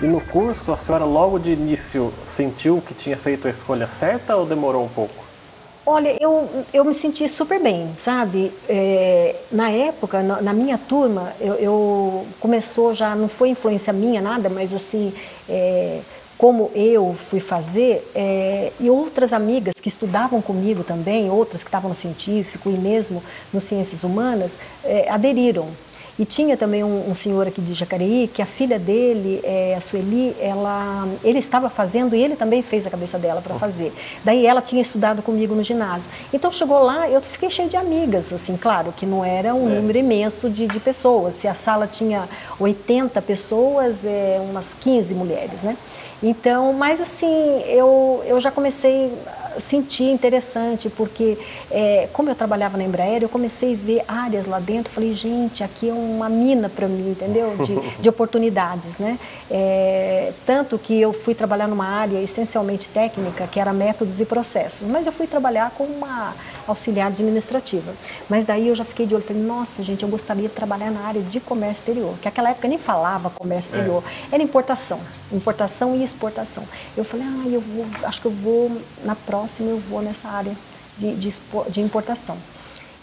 E no curso, a senhora logo de início sentiu que tinha feito a escolha certa ou demorou um pouco? Olha, eu me senti super bem, sabe? Na época, na minha turma, eu começou já, não foi influência minha, nada, mas assim, como eu fui fazer, e outras amigas que estudavam comigo também, outras que estavam no científico e mesmo no ciências humanas, aderiram. E tinha também um senhor aqui de Jacareí, que a filha dele, a Sueli, ele estava fazendo e ele também fez a cabeça dela para fazer. Daí ela tinha estudado comigo no ginásio. Então chegou lá, eu fiquei cheia de amigas, assim, claro que não era um número imenso de pessoas. Se a sala tinha 80 pessoas, umas 15 mulheres, né? Então, mas assim, eu já comecei a sentir interessante, porque como eu trabalhava na Embraer, eu comecei a ver áreas lá dentro, falei, gente, aqui é uma mina para mim, entendeu? De oportunidades, né? Tanto que eu fui trabalhar numa área essencialmente técnica, que era métodos e processos, mas eu fui trabalhar como uma auxiliar administrativa. Mas daí eu já fiquei de olho, falei, nossa, gente, eu gostaria de trabalhar na área de comércio exterior, que naquela época nem falava comércio exterior, era importação e exportação. Eu falei, acho que eu vou, na próxima eu vou nessa área de importação.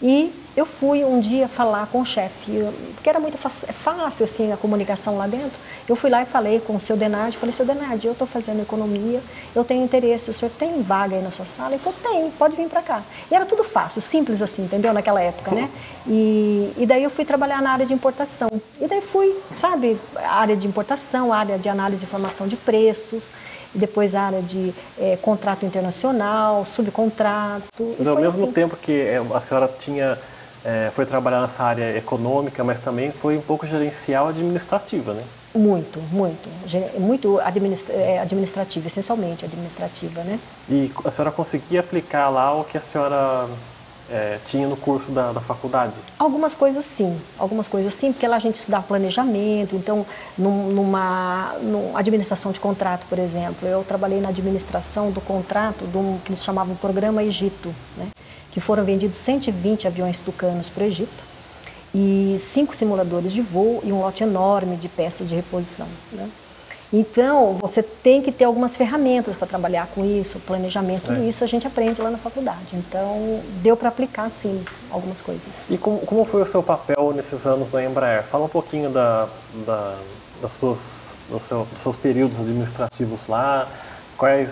E eu fui um dia falar com o chefe, porque era muito fácil assim a comunicação lá dentro. Eu fui lá e falei com o seu Denardi, falei, seu Denardi, eu estou fazendo economia, eu tenho interesse, o senhor tem vaga aí na sua sala? Ele falou, tem, pode vir para cá. E era tudo fácil, simples assim, entendeu? Naquela época, né? E daí eu fui trabalhar na área de importação. E daí fui, sabe, área de importação, área de análise e informação de preços, e depois a área de contrato internacional, subcontrato. Mas ao mesmo tempo que a senhora foi trabalhar nessa área econômica, mas também foi um pouco gerencial administrativa, né? Muito, muito. Muito administrativa, essencialmente administrativa, né? E a senhora conseguia aplicar lá o que a senhora tinha no curso da faculdade? Algumas coisas sim, porque lá a gente estudava planejamento, então numa administração de contrato, por exemplo, eu trabalhei na administração do contrato que eles chamavam Programa Egito, né? Que foram vendidos 120 aviões tucanos para o Egito e 5 simuladores de voo e um lote enorme de peças de reposição, né? Então, você tem que ter algumas ferramentas para trabalhar com isso, planejamento, tudo isso a gente aprende lá na faculdade. Então, deu para aplicar, sim, algumas coisas. E como foi o seu papel nesses anos na Embraer? Fala um pouquinho dos seus períodos administrativos lá, quais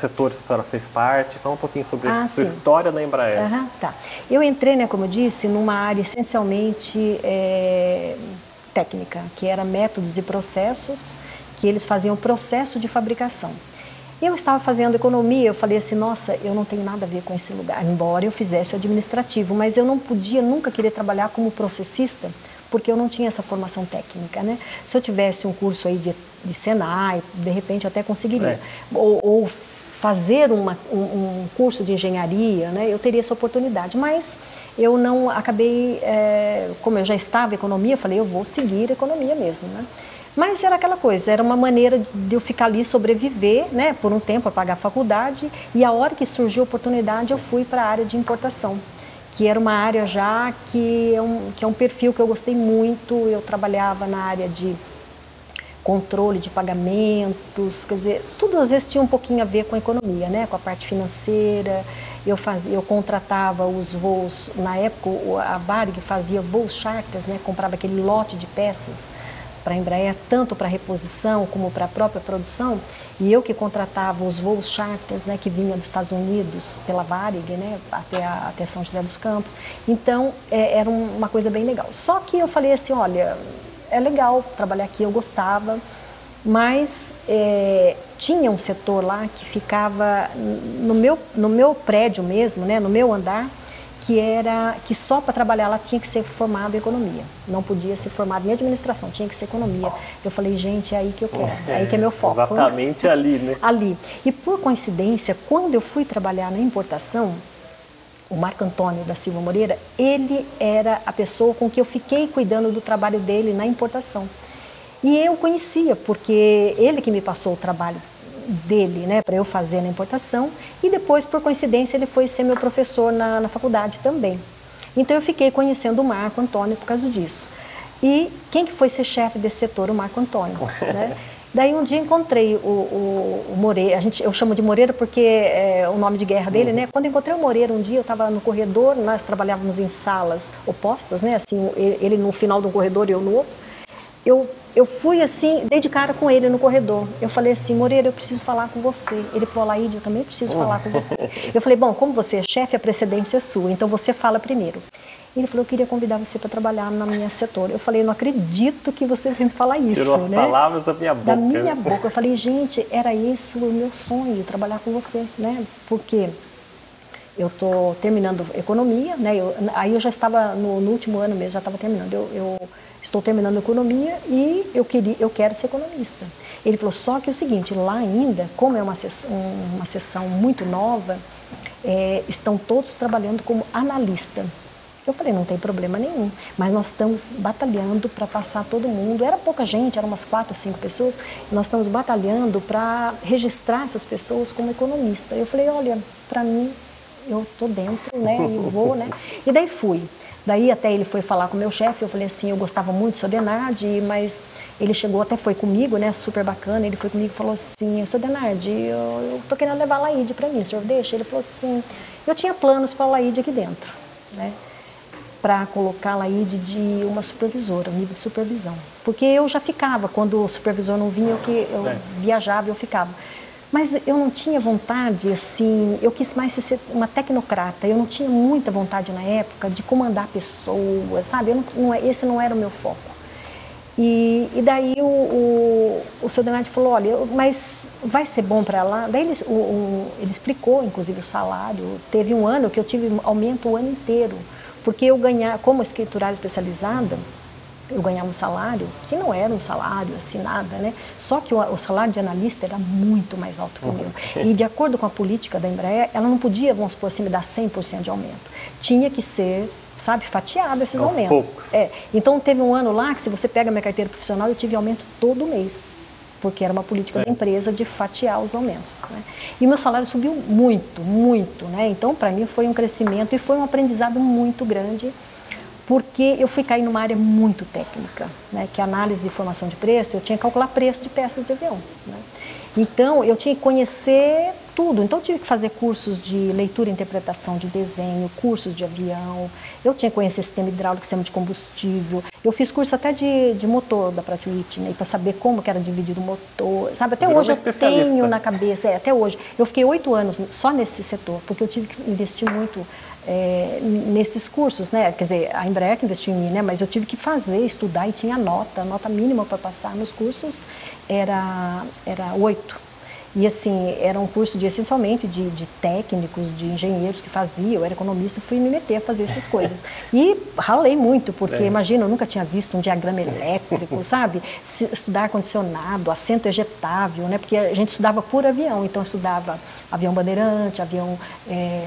setores a senhora fez parte, fala um pouquinho sobre a sua história na Embraer. Tá. Eu entrei, né, como eu disse, numa área essencialmente técnica, que era métodos e processos, que eles faziam processo de fabricação. Eu estava fazendo economia, eu falei assim, nossa, eu não tenho nada a ver com esse lugar, embora eu fizesse o administrativo, mas eu não podia nunca querer trabalhar como processista, porque eu não tinha essa formação técnica, né? Se eu tivesse um curso aí de Senai, de repente eu até conseguiria. Ou fazer um curso de engenharia, né? Eu teria essa oportunidade, mas eu não acabei, como eu já estava em economia, eu falei, eu vou seguir economia mesmo, né? Mas era aquela coisa, era uma maneira de eu ficar ali, sobreviver, né, por um tempo, a pagar a faculdade, e a hora que surgiu a oportunidade eu fui para a área de importação, que era uma área já que é um perfil que eu gostei muito. Eu trabalhava na área de controle de pagamentos, quer dizer, tudo às vezes tinha um pouquinho a ver com a economia, né, com a parte financeira. Eu contratava os voos, na época a Varig fazia voos charters, né, comprava aquele lote de peças para a Embraer, tanto para reposição como para a própria produção, e eu que contratava os voos charters, né, que vinham dos Estados Unidos pela Varig, né, até São José dos Campos. Então, era uma coisa bem legal. Só que eu falei assim, olha, é legal trabalhar aqui, eu gostava, mas tinha um setor lá que ficava no meu prédio mesmo, né, no meu andar, que só para trabalhar lá tinha que ser formado em economia, não podia ser formado em administração, tinha que ser economia. Eu falei, gente, é aí que eu quero, é aí que é meu foco. Exatamente ali, né? Ali. E por coincidência, quando eu fui trabalhar na importação, o Marco Antônio da Silva Moreira, ele era a pessoa com que eu fiquei cuidando do trabalho dele na importação. E eu conhecia, porque ele que me passou o trabalho dele, né, para eu fazer na importação, e depois, por coincidência, ele foi ser meu professor na faculdade também. Então eu fiquei conhecendo o Marco Antônio por causa disso. E quem que foi ser chefe desse setor? O Marco Antônio, né? Daí um dia encontrei o Moreira, eu chamo de Moreira porque é o nome de guerra dele, né? Quando eu encontrei o Moreira um dia, eu estava no corredor, nós trabalhávamos em salas opostas, né? Assim, ele no final de um corredor e eu no outro. Eu fui assim, dei de cara com ele no corredor. Eu falei assim, Moreira, eu preciso falar com você. Ele falou, Laíde, eu também preciso falar com você. Eu falei, bom, como você é chefe, a precedência é sua, então você fala primeiro. Ele falou, eu queria convidar você para trabalhar na minha setor. Eu falei, eu não acredito que você vem me falar isso, Tirou as né? palavras da minha boca. Da minha boca. Eu falei, gente, era isso o meu sonho, trabalhar com você, né? Porque eu estou terminando economia, né? Aí eu já estava no último ano mesmo, já estava terminando. Eu estou terminando economia e eu quero ser economista. Ele falou, só que é o seguinte, lá ainda, como é uma sessão muito nova, estão todos trabalhando como analista. Eu falei, não tem problema nenhum, mas nós estamos batalhando para passar todo mundo. Era pouca gente, eram umas 4 ou 5 pessoas, e nós estamos batalhando para registrar essas pessoas como economista. Eu falei, olha, para mim, eu estou dentro, né, e vou, né. E daí fui. Daí até ele foi falar com o meu chefe, eu falei assim, eu gostava muito do seu Denardi, mas ele chegou, até foi comigo, né, super bacana, ele foi comigo e falou assim, seu Denardi, eu tô querendo levar a Laíde para mim, o senhor deixa? Ele falou assim, eu tinha planos para a Laíde aqui dentro, né, para colocar a Laíde de uma supervisora, um nível de supervisão. Porque eu já ficava, quando o supervisor não vinha, eu viajava, eu ficava. Mas eu não tinha vontade, assim, eu quis mais ser uma tecnocrata, eu não tinha muita vontade na época de comandar pessoas, sabe? Esse não era o meu foco. E daí o seu Denardi falou, olha, mas vai ser bom para lá? Daí ele explicou, inclusive, o salário. Teve um ano que eu tive aumento o ano inteiro, porque eu ganhava, como escriturária especializada, eu ganhava um salário que não era um salário assim, nada, né? Só que o salário de analista era muito mais alto que o meu. E de acordo com a política da Embraer, ela não podia, vamos supor assim, me dar 100% de aumento. Tinha que ser, sabe, fatiado esses aumentos. Então teve um ano lá que, se você pega a minha carteira profissional, eu tive aumento todo mês, porque era uma política da empresa de fatiar os aumentos, né? E meu salário subiu muito, muito, né? Então, para mim, foi um crescimento e foi um aprendizado muito grande, porque eu fui cair numa área muito técnica, né? Que é análise de informação de preço. Eu tinha que calcular preço de peças de avião, né? Então, eu tinha que conhecer tudo. Então, eu tive que fazer cursos de leitura e interpretação de desenho, cursos de avião. Eu tinha que conhecer sistema hidráulico, sistema de combustível. Eu fiz curso até de motor da Pratt Whitney, para saber como que era dividido o motor. Sabe, até hoje eu tenho na cabeça, até hoje. Eu fiquei 8 anos só nesse setor, porque eu tive que investir muito nesses cursos, né? Quer dizer, a Embraer que investiu em mim, né? Mas eu tive que fazer, estudar, e tinha a nota mínima para passar nos cursos era 8. E assim, era um curso essencialmente de técnicos, de engenheiros que faziam. Eu era economista, fui me meter a fazer essas coisas. E ralei muito, porque imagina, eu nunca tinha visto um diagrama elétrico, sabe? Estudar ar-condicionado, assento ejetável, né? Porque a gente estudava por avião, então eu estudava avião Bandeirante, avião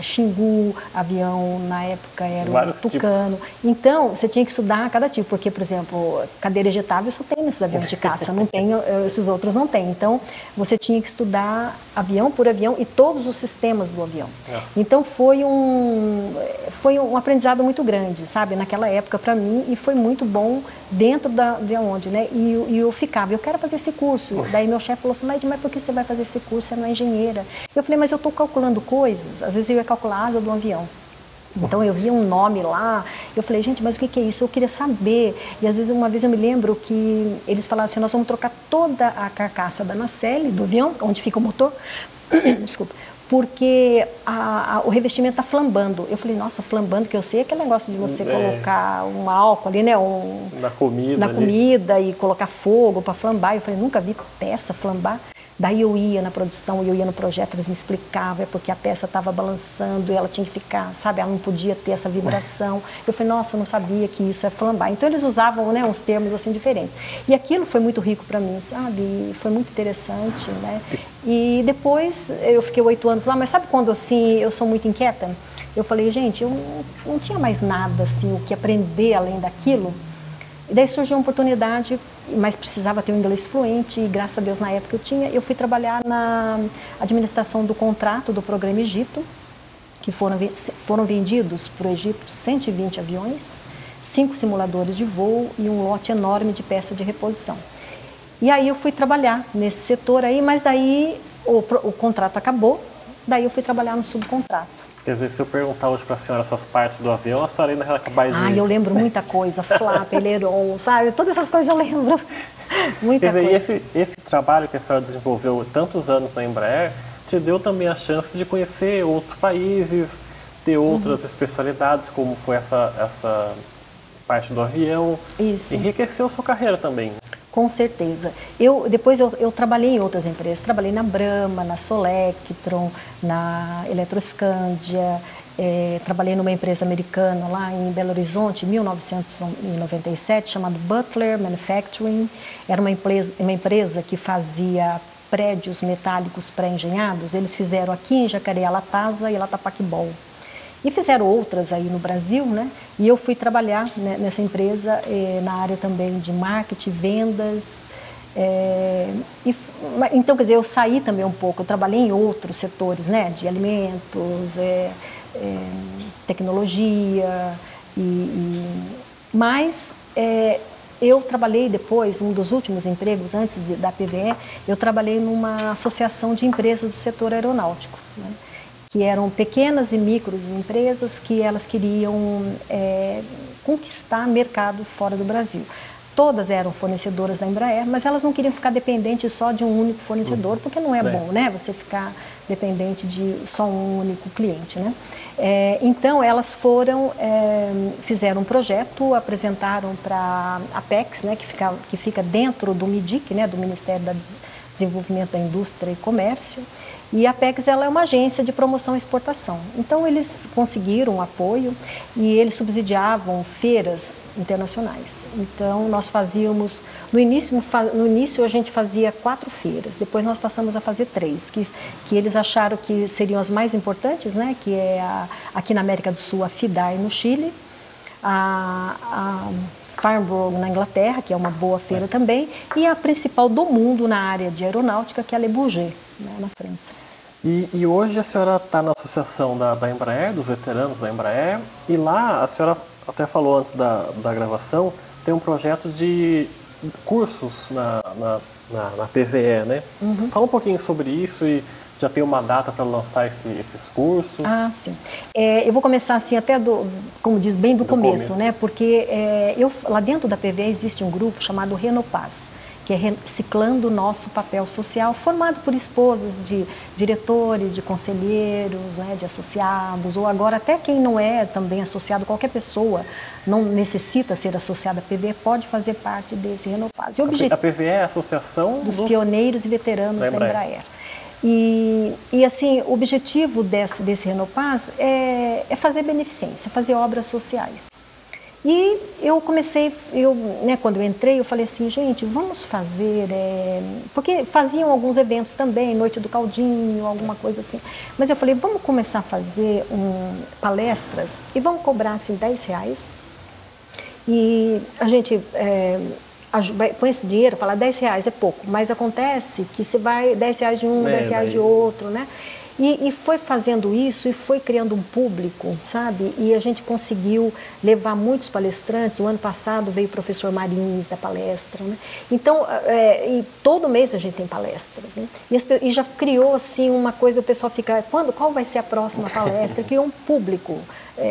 Xingu, avião, na época, era o Tucano. Tipos. Então, você tinha que estudar cada tipo, porque, por exemplo, cadeira ejetável só tem nesses aviões de caça, não tem, esses outros não tem. Então, você tinha que estudar avião por avião e todos os sistemas do avião. Então foi um aprendizado muito grande, sabe, naquela época para mim, e foi muito bom dentro de onde, né? E eu ficava, eu quero fazer esse curso. Daí meu chefe falou assim, mas por que você vai fazer esse curso? Você não é engenheira. Eu falei, mas eu estou calculando coisas. Às vezes eu ia calcular a asa do avião. Então eu via um nome lá, eu falei, gente, mas o que é isso? Eu queria saber. E às vezes, uma vez eu me lembro que eles falaram assim, nós vamos trocar toda a carcaça da nacelle, do avião, onde fica o motor, desculpa, porque o revestimento está flambando. Eu falei, nossa, flambando, que eu sei, aquele negócio de você colocar um álcool ali, né? Na comida e colocar fogo para flambar. Eu falei, nunca vi peça flambar. Daí eu ia na produção, eu ia no projeto, eles me explicavam, porque a peça estava balançando e ela tinha que ficar, sabe, ela não podia ter essa vibração. Eu falei, nossa, eu não sabia que isso é flambar. Então eles usavam, né, uns termos assim diferentes. E aquilo foi muito rico para mim, sabe, e foi muito interessante, né. E depois eu fiquei 8 anos lá, mas sabe quando assim, eu sou muito inquieta? Eu falei, gente, eu não tinha mais nada assim, o que aprender além daquilo. E daí surgiu uma oportunidade, mas precisava ter um inglês fluente, e graças a Deus na época eu tinha. Eu fui trabalhar na administração do contrato do programa Egito, que foram vendidos para o Egito 120 aviões, 5 simuladores de voo e um lote enorme de peça de reposição. E aí eu fui trabalhar nesse setor aí, mas daí o contrato acabou, daí eu fui trabalhar no subcontrato. Quer dizer, se eu perguntar hoje para a senhora essas partes do avião, a senhora ainda vai acabar de... Ah, eu lembro muita coisa, flap, aileron, sabe? Todas essas coisas eu lembro, muita Quer dizer, coisa. esse trabalho que a senhora desenvolveu tantos anos na Embraer, te deu também a chance de conhecer outros países, ter outras especialidades, como foi essa parte do avião. Isso. Enriqueceu sua carreira também. Com certeza. Depois eu trabalhei em outras empresas. Trabalhei na Brahma, na Solectron, na Eletroscândia. Trabalhei numa empresa americana lá em Belo Horizonte, em 1997, chamada Butler Manufacturing. Era uma empresa que fazia prédios metálicos pré-engenhados. Eles fizeram aqui em Jacareí-Latasa e Latapaquibol. E fizeram outras aí no Brasil, né? E eu fui trabalhar, né, nessa empresa na área também de marketing, vendas. Então, quer dizer, eu saí também um pouco, eu trabalhei em outros setores, né? De alimentos, tecnologia. Mas eu trabalhei depois, um dos últimos empregos antes da PVE, eu trabalhei numa associação de empresas do setor aeronáutico, né? Que eram pequenas e micros empresas que elas queriam conquistar mercado fora do Brasil. Todas eram fornecedoras da Embraer, mas elas não queriam ficar dependentes só de um único fornecedor, porque não é bom, né? Você ficar dependente de só um único cliente, né? Então, elas fizeram um projeto, apresentaram para a Apex, né, que fica dentro do MIDIC, né, do Ministério do Desenvolvimento da Indústria e Comércio. E a Apex, ela é uma agência de promoção e exportação. Então, eles conseguiram um apoio e eles subsidiavam feiras internacionais. Então, nós fazíamos... No início a gente fazia 4 feiras, depois nós passamos a fazer 3, que eles acharam que seriam as mais importantes, né? Que é aqui na América do Sul, a FIDAR no Chile, a Farnborough na Inglaterra, que é uma boa feira também, e a principal do mundo na área de aeronáutica, que é a Le Bourget, né, na França. E hoje a senhora está na associação da Embraer, dos veteranos da Embraer, e lá a senhora até falou antes da gravação, tem um projeto de cursos na PVE, né? Fala um pouquinho sobre isso e já tem uma data para lançar esses cursos? Ah, sim. Eu vou começar assim até como diz, bem do começo, né? Porque lá dentro da PVE existe um grupo chamado Renopaz, que é Reciclando o Nosso Papel Social, formado por esposas de diretores, de conselheiros, né, de associados, ou agora até quem não é também associado, qualquer pessoa não necessita ser associada à PVE, pode fazer parte desse Renopaz. A PVE é a Associação dos Pioneiros e Veteranos da Embraer. E assim, o objetivo desse Renopaz é fazer beneficência, fazer obras sociais. E eu comecei, né, quando eu entrei, eu falei assim, gente, vamos fazer... porque faziam alguns eventos também, Noite do Caldinho, alguma coisa assim. Mas eu falei, vamos começar a fazer palestras e vamos cobrar assim, R$10. E a gente... com esse dinheiro, falar R$10 é pouco, mas acontece que você vai R$10 de um, R$10 de outro, né? E foi fazendo isso e foi criando um público, sabe? E a gente conseguiu levar muitos palestrantes. O ano passado veio o professor Marins da palestra, né? Então, e todo mês a gente tem palestras, né? E já criou, assim, uma coisa, o pessoal fica, qual vai ser a próxima palestra? Criou um público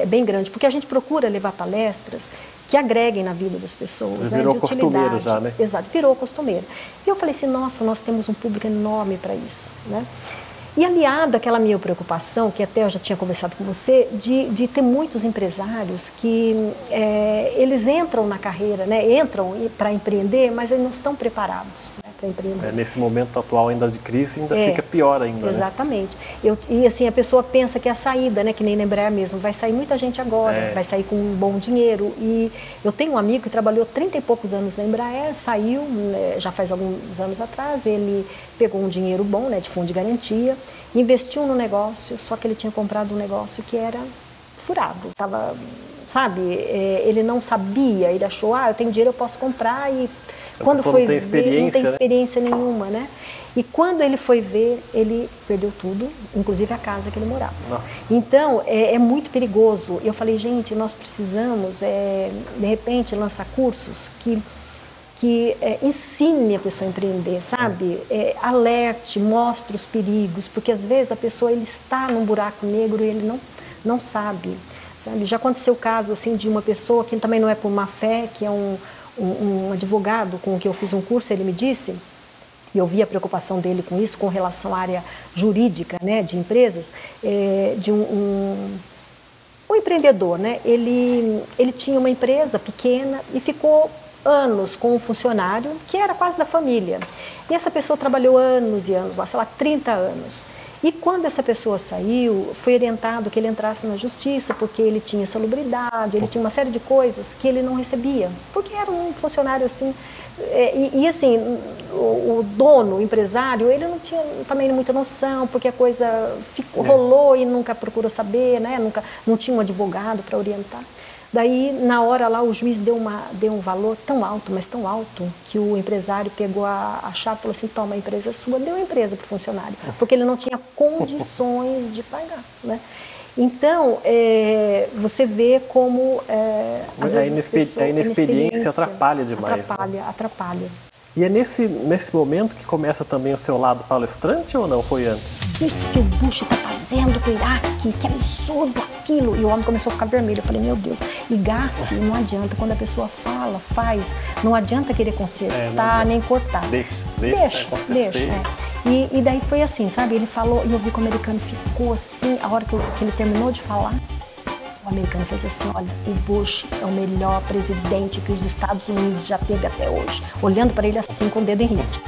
bem grande, porque a gente procura levar palestras que agreguem na vida das pessoas, né, de utilidade. Já, né? Exato, virou costumeiro. E eu falei assim, nossa, nós temos um público enorme para isso, né? E aliado àquela minha preocupação, que até eu já tinha conversado com você, de ter muitos empresários que eles entram na carreira, né, entram para empreender, mas eles não estão preparados, né, para empreender. Nesse momento atual ainda de crise, ainda fica pior ainda. Exatamente. Né? E assim, a pessoa pensa que é a saída, né, que nem na Embraer mesmo, vai sair muita gente agora, vai sair com um bom dinheiro. E eu tenho um amigo que trabalhou 30 e poucos anos na Embraer, saiu, já faz alguns anos atrás, ele pegou um dinheiro bom, né, de fundo de garantia, investiu no negócio, só que ele tinha comprado um negócio que era furado, tava, sabe, ele não sabia, ele achou, eu tenho dinheiro, eu posso comprar, e quando foi ver, não tem experiência nenhuma, né? E quando ele foi ver, ele perdeu tudo, inclusive a casa que ele morava. Nossa. Então, é muito perigoso. Eu falei, gente, nós precisamos, de repente, lançar cursos que que ensine a pessoa a empreender, sabe? Alerte, mostre os perigos, porque às vezes a pessoa ele está num buraco negro e ele não sabe, sabe? Já aconteceu o caso assim, de uma pessoa que também não é por má fé, que é um advogado com o que eu fiz um curso, ele me disse, e eu vi a preocupação dele com isso, com relação à área jurídica, né, de empresas, de um empreendedor, né? Ele tinha uma empresa pequena e ficou anos com um funcionário que era quase da família. E essa pessoa trabalhou anos e anos lá, sei lá, 30 anos. E quando essa pessoa saiu, foi orientado que ele entrasse na justiça, porque ele tinha salubridade, ele tinha uma série de coisas que ele não recebia, porque era um funcionário assim. E assim, o dono, o empresário, ele não tinha também muita noção, porque a coisa rolou e nunca procurou saber, né? Não tinha um advogado para orientar. Daí, na hora lá, o juiz deu um valor tão alto, mas tão alto, que o empresário pegou a chave e falou assim, toma, a empresa é sua, deu a empresa para o funcionário, porque ele não tinha condições de pagar, né? Então, você vê como, às vezes, a inexperiência atrapalha demais. Atrapalha. E é nesse momento que começa também o seu lado palestrante ou não? Foi antes? O que o Bush está fazendo com o Iraque? Que absurdo aquilo! E o homem começou a ficar vermelho. Eu falei, meu Deus. E gafe, não adianta. Quando a pessoa fala, faz, não adianta querer consertar, nem cortar. Deixa. E daí foi assim, sabe? Ele falou, e eu vi que o americano ficou assim, a hora que ele terminou de falar, o americano fez assim, olha, o Bush é o melhor presidente que os Estados Unidos já teve até hoje. Olhando para ele assim, com o dedo em riste.